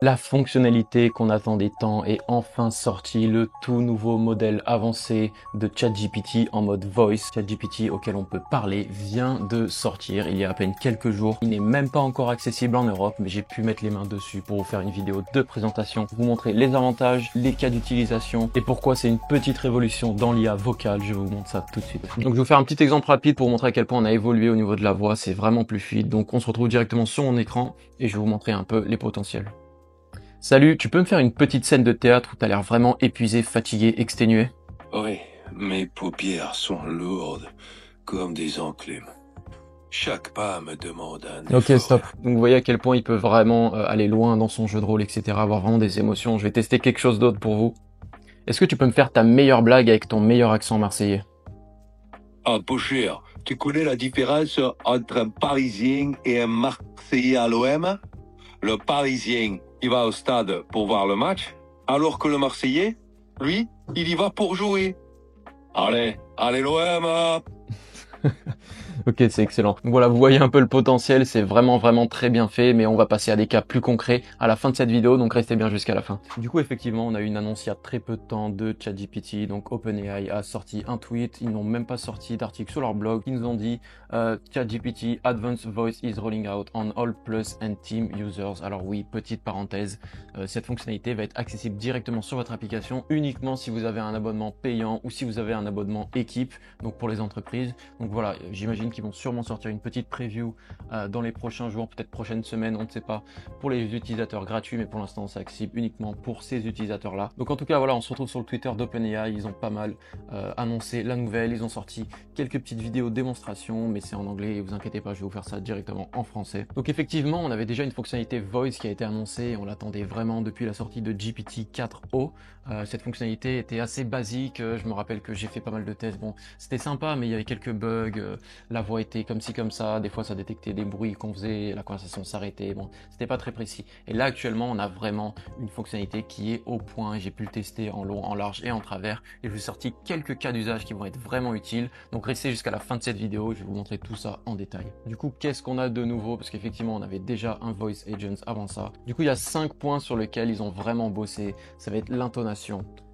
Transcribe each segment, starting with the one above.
La fonctionnalité qu'on attendait tant est enfin sortie, le tout nouveau modèle avancé de ChatGPT en mode voice. ChatGPT auquel on peut parler vient de sortir il y a à peine quelques jours. Il n'est même pas encore accessible en Europe, mais j'ai pu mettre les mains dessus pour vous faire une vidéo de présentation, vous montrer les avantages, les cas d'utilisation et pourquoi c'est une petite révolution dans l'IA vocale. Je vous montre ça tout de suite. Donc je vais vous faire un petit exemple rapide pour vous montrer à quel point on a évolué au niveau de la voix, c'est vraiment plus fluide. Donc on se retrouve directement sur mon écran et je vais vous montrer un peu les potentiels. Salut, tu peux me faire une petite scène de théâtre où t'as l'air vraiment épuisé, fatigué, exténué? Oui, mes paupières sont lourdes, comme des enclumes. Chaque pas me demande un Ok, effort. stop. Donc vous voyez à quel point il peut vraiment aller loin dans son jeu de rôle, etc. Avoir vraiment des émotions. Je vais tester quelque chose d'autre pour vous. Est-ce que tu peux me faire ta meilleure blague avec ton meilleur accent marseillais? Ah, peu cher, tu connais la différence entre un Parisien et un Marseillais à l'OM? Le Parisien, il va au stade pour voir le match, alors que le Marseillais, lui, il y va pour jouer. Allez l'OM! Ok, c'est excellent. Donc voilà, vous voyez un peu le potentiel, c'est vraiment très bien fait, mais on va passer à des cas plus concrets à la fin de cette vidéo, donc restez bien jusqu'à la fin. Du coup, effectivement, on a eu une annonce il y a très peu de temps de ChatGPT, donc OpenAI a sorti un tweet, ils n'ont même pas sorti d'article sur leur blog, ils nous ont dit ChatGPT Advanced Voice is rolling out on all Plus and Team users. Alors oui, petite parenthèse, cette fonctionnalité va être accessible directement sur votre application uniquement si vous avez un abonnement payant ou si vous avez un abonnement équipe, donc pour les entreprises. Donc voilà, j'imagine qu'ils vont sûrement sortir une petite preview dans les prochains jours, peut-être prochaines semaines, on ne sait pas, pour les utilisateurs gratuits, mais pour l'instant c'est accessible uniquement pour ces utilisateurs-là. Donc en tout cas, voilà, on se retrouve sur le Twitter d'OpenAI, ils ont pas mal annoncé la nouvelle, ils ont sorti quelques petites vidéos démonstration, mais c'est en anglais, et vous inquiétez pas, je vais vous faire ça directement en français. Donc effectivement, on avait déjà une fonctionnalité Voice qui a été annoncée, on l'attendait vraiment depuis la sortie de GPT-4o. Cette fonctionnalité était assez basique, je me rappelle que j'ai fait pas mal de tests, bon, c'était sympa, mais il y avait quelques bugs, la voix était comme ci comme ça, des fois ça détectait des bruits qu'on faisait, la conversation s'arrêtait, bon, c'était pas très précis. Et là actuellement, on a vraiment une fonctionnalité qui est au point, j'ai pu le tester en long, en large et en travers, et je vous ai sorti quelques cas d'usage qui vont être vraiment utiles, donc restez jusqu'à la fin de cette vidéo, je vais vous montrer tout ça en détail. Du coup, qu'est-ce qu'on a de nouveau? Parce qu'effectivement, on avait déjà un Voice Agent avant ça. Du coup, il y a 5 points sur lesquels ils ont vraiment bossé, ça va être l'intonation,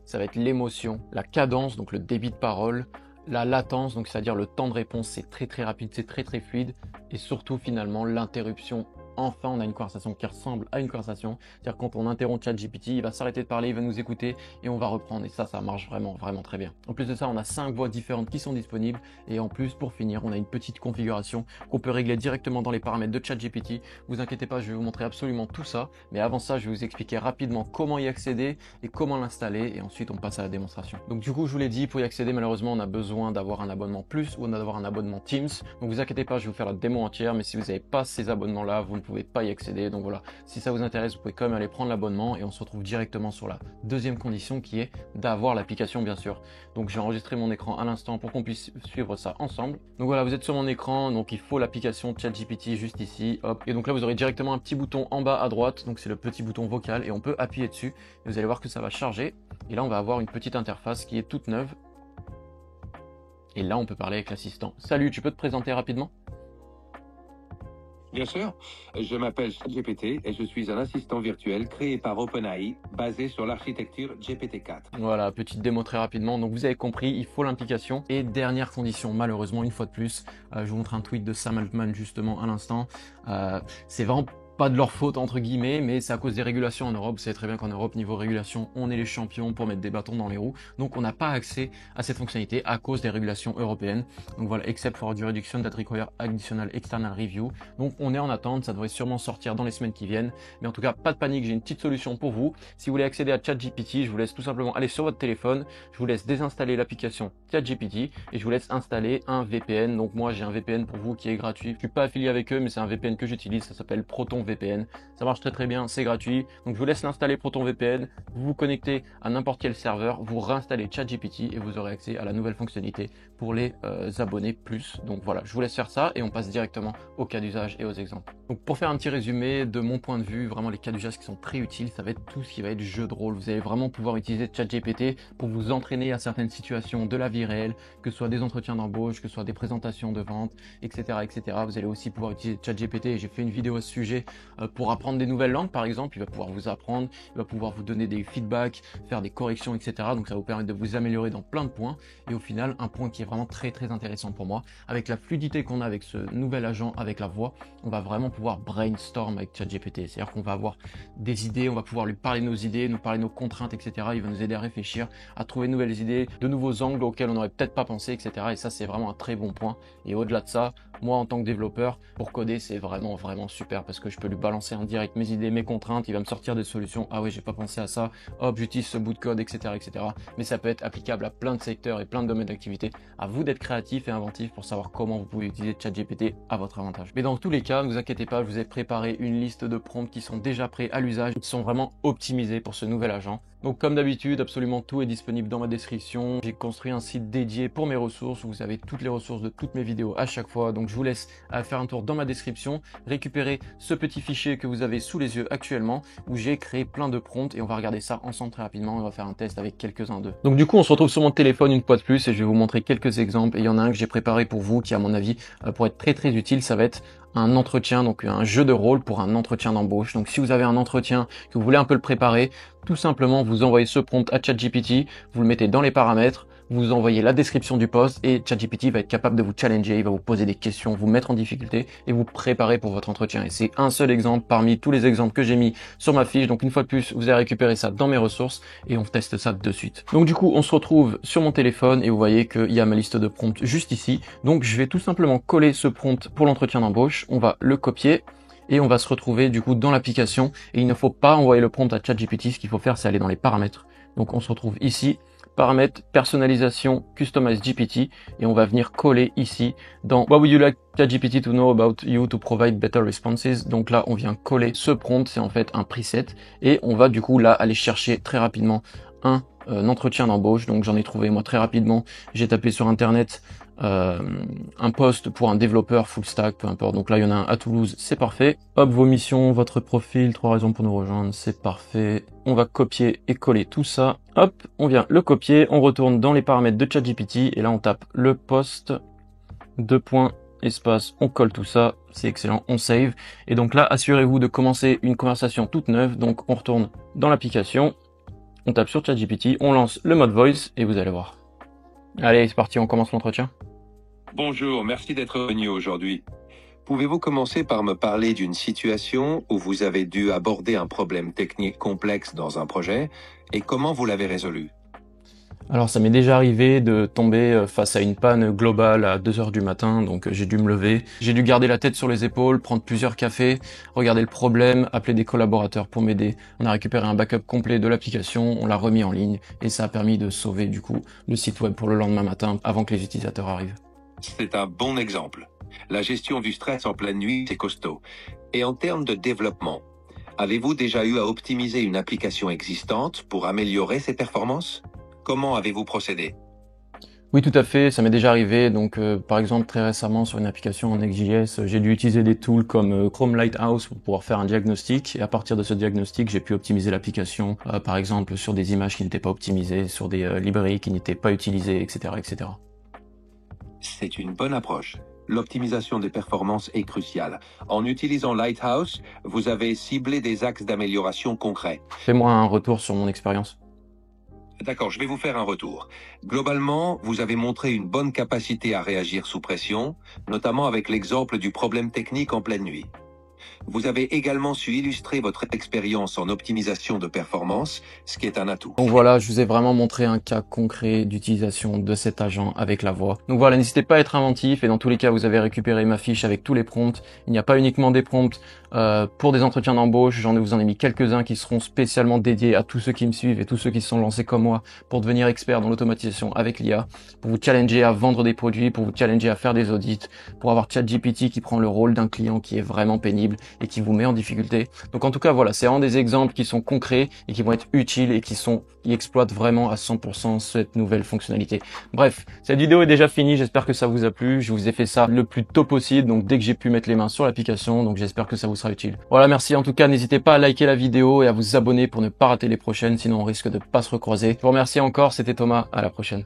ça va être l'émotion, la cadence, donc le débit de parole, la latence, donc c'est-à-dire le temps de réponse, c'est très rapide, c'est très fluide, et surtout finalement l'interruption. Enfin, on a une conversation qui ressemble à une conversation, c'est-à-dire quand on interrompt ChatGPT, il va s'arrêter de parler, il va nous écouter et on va reprendre, et ça marche vraiment très bien. En plus de ça, on a 5 voix différentes qui sont disponibles, et en plus, pour finir, on a une petite configuration qu'on peut régler directement dans les paramètres de ChatGPT. Vous inquiétez pas, je vais vous montrer absolument tout ça, mais avant ça, je vais vous expliquer rapidement comment y accéder et comment l'installer, et ensuite on passe à la démonstration. Donc du coup, je vous l'ai dit, pour y accéder, malheureusement, on a besoin d'avoir un abonnement Plus ou d'avoir un abonnement Teams. Donc vous inquiétez pas, je vais vous faire la démo entière, mais si vous n'avez pas ces abonnements-là, vous ne pouvez pas y accéder. Donc voilà, si ça vous intéresse, vous pouvez quand même aller prendre l'abonnement, et on se retrouve directement sur la deuxième condition qui est d'avoir l'application, bien sûr. Donc j'ai enregistré mon écran à l'instant pour qu'on puisse suivre ça ensemble. Donc voilà, vous êtes sur mon écran, donc il faut l'application ChatGPT juste ici, hop. Et donc là, vous aurez directement un petit bouton en bas à droite, donc c'est le petit bouton vocal, et on peut appuyer dessus, et vous allez voir que ça va charger. Et là, on va avoir une petite interface qui est toute neuve. Et là, on peut parler avec l'assistant. Salut, tu peux te présenter rapidement? Bien sûr, je m'appelle ChatGPT et je suis un assistant virtuel créé par OpenAI basé sur l'architecture GPT-4. Voilà, petite démo très rapidement. Donc vous avez compris, il faut l'implication. Et dernière condition, malheureusement, une fois de plus, je vous montre un tweet de Sam Altman justement à l'instant. C'est vraiment pas de leur faute entre guillemets, mais c'est à cause des régulations en Europe. Vous savez très bien qu'en Europe, niveau régulation, on est les champions pour mettre des bâtons dans les roues. Donc on n'a pas accès à cette fonctionnalité à cause des régulations européennes. Donc voilà, except for jurisdiction that require additional external review. Donc on est en attente, ça devrait sûrement sortir dans les semaines qui viennent. Mais en tout cas, pas de panique, j'ai une petite solution pour vous. Si vous voulez accéder à ChatGPT, je vous laisse tout simplement aller sur votre téléphone, je vous laisse désinstaller l'application ChatGPT et je vous laisse installer un VPN. Donc moi, j'ai un VPN pour vous qui est gratuit. Je suis pas affilié avec eux, mais c'est un VPN que j'utilise, ça s'appelle Proton VPN. Ça marche très bien, c'est gratuit. Donc je vous laisse l'installer Proton VPN, vous vous connectez à n'importe quel serveur, vous réinstallez ChatGPT et vous aurez accès à la nouvelle fonctionnalité pour les abonnés plus. Donc voilà, je vous laisse faire ça et on passe directement aux cas d'usage et aux exemples. Donc pour faire un petit résumé de mon point de vue, vraiment les cas d'usage qui sont très utiles, ça va être tout ce qui va être jeu de rôle. Vous allez vraiment pouvoir utiliser ChatGPT pour vous entraîner à certaines situations de la vie réelle, que ce soit des entretiens d'embauche, que ce soit des présentations de vente, etc. Vous allez aussi pouvoir utiliser ChatGPT, et j'ai fait une vidéo à ce sujet pour apprendre des nouvelles langues par exemple. Il va pouvoir vous apprendre, il va pouvoir vous donner des feedbacks, faire des corrections, etc. Donc ça va vous permettre de vous améliorer dans plein de points. Et au final, un point qui est vraiment très intéressant pour moi, avec la fluidité qu'on a avec ce nouvel agent, avec la voix, on va vraiment pouvoir brainstorm avec ChatGPT. C'est-à-dire qu'on va avoir des idées, on va pouvoir lui parler de nos idées, nous parler de nos contraintes, etc. Il va nous aider à réfléchir, à trouver de nouvelles idées, de nouveaux angles auxquels on n'aurait peut-être pas pensé, etc. Et ça, c'est vraiment un très bon point. Et au-delà de ça, moi, en tant que développeur, pour coder, c'est vraiment super parce que je peux lui balancer en direct mes idées, mes contraintes, il va me sortir des solutions. Ah oui, j'ai pas pensé à ça, hop, j'utilise ce bout de code, etc., etc. Mais ça peut être applicable à plein de secteurs et plein de domaines d'activité. À vous d'être créatif et inventif pour savoir comment vous pouvez utiliser ChatGPT à votre avantage. Mais dans tous les cas, ne vous inquiétez pas, je vous ai préparé une liste de prompts qui sont déjà prêts à l'usage, qui sont vraiment optimisés pour ce nouvel agent. Donc comme d'habitude, absolument tout est disponible dans ma description. J'ai construit un site dédié pour mes ressources où vous avez toutes les ressources de toutes mes vidéos à chaque fois. Donc je vous laisse faire un tour dans ma description, récupérer ce petit fichier que vous avez sous les yeux actuellement où j'ai créé plein de prompts et on va regarder ça ensemble très rapidement. On va faire un test avec quelques-uns d'eux. Donc du coup, on se retrouve sur mon téléphone une fois de plus et je vais vous montrer quelques exemples. Et il y en a un que j'ai préparé pour vous qui à mon avis pour être très utile. Ça va être un entretien, donc un jeu de rôle pour un entretien d'embauche. Donc si vous avez un entretien, que vous voulez un peu le préparer, tout simplement vous envoyez ce prompt à ChatGPT, vous le mettez dans les paramètres, vous envoyez la description du poste et ChatGPT va être capable de vous challenger, il va vous poser des questions, vous mettre en difficulté et vous préparer pour votre entretien. Et c'est un seul exemple parmi tous les exemples que j'ai mis sur ma fiche. Donc une fois de plus, vous allez récupérer ça dans mes ressources et on teste ça de suite. Donc du coup, on se retrouve sur mon téléphone et vous voyez qu'il y a ma liste de prompts juste ici. Donc je vais tout simplement coller ce prompt pour l'entretien d'embauche. On va le copier et on va se retrouver du coup dans l'application et il ne faut pas envoyer le prompt à ChatGPT. Ce qu'il faut faire, c'est aller dans les paramètres. Donc on se retrouve ici, paramètres, personnalisation, customize GPT et on va venir coller ici dans What would you like ChatGPT to know about you to provide better responses. Donc là, on vient coller ce prompt, c'est en fait un preset et on va du coup là aller chercher très rapidement un entretien d'embauche. Donc j'en ai trouvé moi très rapidement. J'ai tapé sur internet un poste pour un développeur full stack, peu importe. Donc là, il y en a un à Toulouse, c'est parfait. Hop, vos missions, votre profil, 3 raisons pour nous rejoindre, c'est parfait. On va copier et coller tout ça. Hop, on vient le copier, on retourne dans les paramètres de ChatGPT et là, on tape le poste, espace, on colle tout ça, c'est excellent, on save. Et donc là, assurez-vous de commencer une conversation toute neuve. Donc on retourne dans l'application, on tape sur ChatGPT, on lance le mode voice et vous allez voir. Allez, c'est parti, on commence l'entretien. Bonjour, merci d'être venu aujourd'hui. Pouvez-vous commencer par me parler d'une situation où vous avez dû aborder un problème technique complexe dans un projet et comment vous l'avez résolu? Alors ça m'est déjà arrivé de tomber face à une panne globale à 2 h du matin, donc j'ai dû me lever. J'ai dû garder la tête sur les épaules, prendre plusieurs cafés, regarder le problème, appeler des collaborateurs pour m'aider. On a récupéré un backup complet de l'application, on l'a remis en ligne et ça a permis de sauver du coup le site web pour le lendemain matin avant que les utilisateurs arrivent. C'est un bon exemple. La gestion du stress en pleine nuit, c'est costaud. Et en termes de développement, avez-vous déjà eu à optimiser une application existante pour améliorer ses performances? Comment avez-vous procédé? Oui, tout à fait, ça m'est déjà arrivé. Donc, par exemple, très récemment, sur une application en Next.js, j'ai dû utiliser des tools comme Chrome Lighthouse pour pouvoir faire un diagnostic. Et à partir de ce diagnostic, j'ai pu optimiser l'application, par exemple, sur des images qui n'étaient pas optimisées, sur des librairies qui n'étaient pas utilisées, etc., etc. C'est une bonne approche. L'optimisation des performances est cruciale. En utilisant Lighthouse, vous avez ciblé des axes d'amélioration concrets. Fais-moi un retour sur mon expérience. D'accord, je vais vous faire un retour. Globalement, vous avez montré une bonne capacité à réagir sous pression, notamment avec l'exemple du problème technique en pleine nuit. Vous avez également su illustrer votre expérience en optimisation de performance, ce qui est un atout. Donc voilà, je vous ai vraiment montré un cas concret d'utilisation de cet agent avec la voix. Donc voilà, n'hésitez pas à être inventif et dans tous les cas, vous avez récupéré ma fiche avec tous les prompts. Il n'y a pas uniquement des prompts pour des entretiens d'embauche, vous en ai mis quelques-uns qui seront spécialement dédiés à tous ceux qui me suivent et tous ceux qui se sont lancés comme moi pour devenir experts dans l'automatisation avec l'IA, pour vous challenger à vendre des produits, pour vous challenger à faire des audits, pour avoir ChatGPT qui prend le rôle d'un client qui est vraiment pénible et qui vous met en difficulté. Donc en tout cas, voilà, c'est vraiment des exemples qui sont concrets et qui vont être utiles et qui exploitent vraiment à 100% cette nouvelle fonctionnalité. Bref, cette vidéo est déjà finie, j'espère que ça vous a plu. Je vous ai fait ça le plus tôt possible, donc dès que j'ai pu mettre les mains sur l'application, donc j'espère que ça vous sera utile. Voilà, merci en tout cas, n'hésitez pas à liker la vidéo et à vous abonner pour ne pas rater les prochaines, sinon on risque de pas se recroiser. Je vous remercie encore, c'était Thomas, à la prochaine.